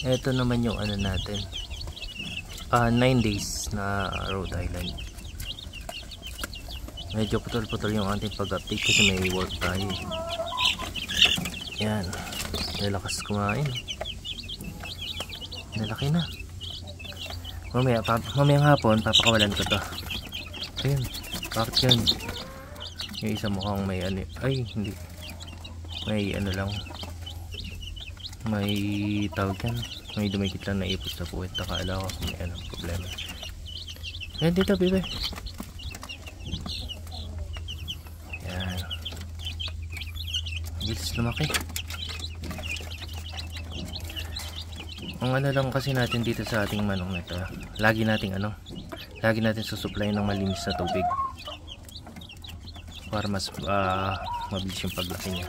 Ito naman yung ano natin, 9 days na Rhode Island. Medyo putol-putol yung ating pag-update kasi may work tayo. Yan, nalakas kumain. Nalaki na. Mamayang hapon papakawalan ko to. Ayun, bakit yun? Yung isa mukhang may ano, ay hindi, may ano lang, may tawag yan, may dumikit lang na ipot sa puwet. Akala ko may ano problema. Ayan dito bebe. Yan, bilis lumaki. Ang ano lang kasi natin dito sa ating manok na ito, lagi nating susupply ng malinis na tubig para mas mabilis yung paglaki niya.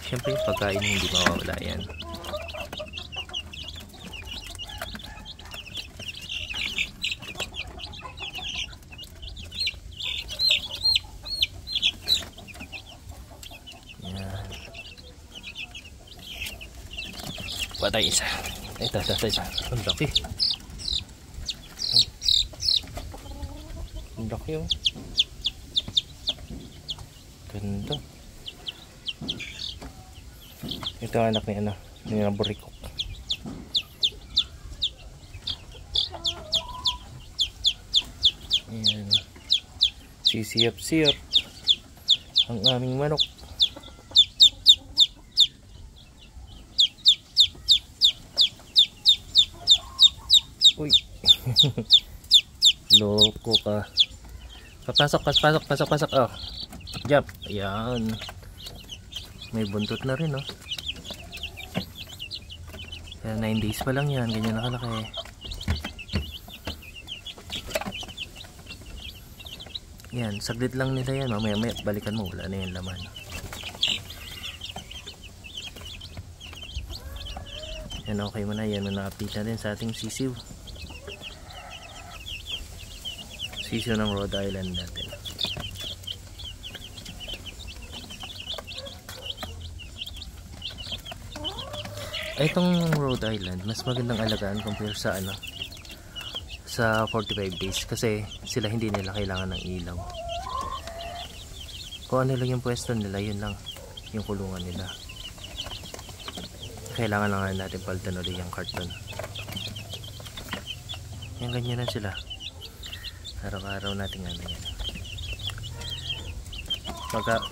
Siyempre yung pagkain hindi mawawala yan. Yan. Patay isa. Ito. Ang laki. Ang laki oh. Ganda. Ito ang anak ni ano, ni Burikok. Ayan. Sisiyap-siyap ang aming manok. Uy. Loko ka. Pasok. Oh. Jump. Ayan. May buntot na rin, oh. Kaya 9 days pa lang yan. Ganyan nakalaki. Yan. Saglit lang nila yan. Mamaya balikan mo. Wala na yung laman. Yan, okay mo na. Yan mo na-update na rin sa ating sisiw. Sisiw ng Rhode Island natin. Itong Rhode Island mas magandang alagaan compare sa ano, sa 45 days kasi sila hindi nila kailangan ng ilaw. Kung ano lang yung pwesto nila, yun lang yung kulungan nila. Kailangan lang natin palitan ulit yung karton. Yan, ganyan lang sila. Araw-araw natin ano yan.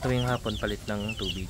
Tuwing hapon palit ng tubig.